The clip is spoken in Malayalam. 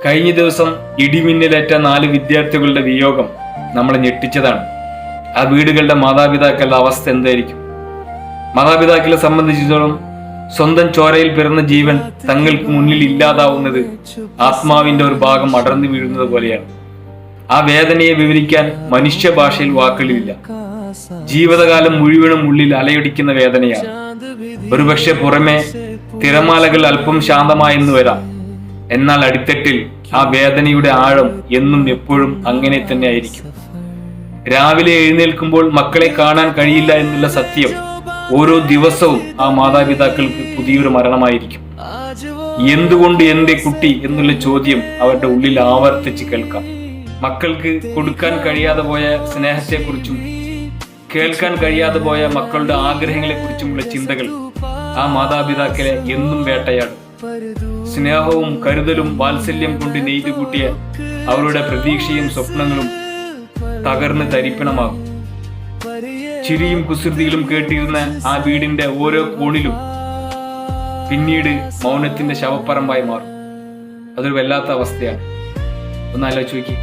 കഴിഞ്ഞ ദിവസം ഇടിമിന്നലേറ്റ 4 വിദ്യാർത്ഥികളുടെ വിയോഗം നമ്മളെ ഞെട്ടിച്ചതാണ്. ആ വീടുകളുടെ മാതാപിതാക്കളുടെ അവസ്ഥ എന്തായിരിക്കും? മാതാപിതാക്കളെ സംബന്ധിച്ചിടത്തോളം സ്വന്തം ചോരയിൽ പിറന്ന ജീവൻ തങ്ങൾക്ക് മുന്നിൽ ഇല്ലാതാവുന്നത് ആത്മാവിന്റെ ഒരു ഭാഗം അടർന്നു വീഴുന്നത് പോലെയാണ്. ആ വേദനയെ വിവരിക്കാൻ മനുഷ്യ ഭാഷയിൽ വാക്കുകളില്ല. ജീവിതകാലം മുഴുവനും ഉള്ളിൽ അലയടിക്കുന്ന വേദനയാണ്. ഒരുപക്ഷെ പുറമെ തിരമാലകൾ അല്പം ശാന്തമായെന്ന് വരാം, എന്നാൽ അടിത്തട്ടിൽ ആ വേദനയുടെ ആഴം എന്നും എപ്പോഴും അങ്ങനെ തന്നെ ആയിരിക്കും. രാവിലെ എഴുന്നേൽക്കുമ്പോൾ മക്കളെ കാണാൻ കഴിയില്ല എന്നുള്ള സത്യം ഓരോ ദിവസവും ആ മാതാപിതാക്കൾക്ക് പുതിയൊരു മരണമായിരിക്കും. എന്തുകൊണ്ട് എന്റെ കുട്ടി എന്നുള്ള ചോദ്യം അവരുടെ ഉള്ളിൽ ആവർത്തിച്ച് കേൾക്കാം. മക്കൾക്ക് കൊടുക്കാൻ കഴിയാതെ പോയ സ്നേഹത്തെക്കുറിച്ചും കേൾക്കാൻ കഴിയാതെ പോയ മക്കളുടെ ആഗ്രഹങ്ങളെ കുറിച്ചുമുള്ള ചിന്തകൾ ആ മാതാപിതാക്കളെ എന്നും വേട്ടയാടും. സ്നേഹവും കരുതലും വാത്സല്യം കൊണ്ട് നെയ്തു കൂട്ടിയ അവരുടെ പ്രതീക്ഷയും സ്വപ്നങ്ങളും തകർന്ന് തരിപ്പണമാകും. ചിരിയും കുസൃതിയിലും കേട്ടിരുന്ന ആ വീടിന്റെ ഓരോ കോണിലും പിന്നീട് മൗനത്തിന്റെ ശവപ്പറമ്പായി മാറും. അതൊരു വല്ലാത്ത അവസ്ഥയാണ്. ഒന്ന് ആലോചിച്ച് നോക്കി.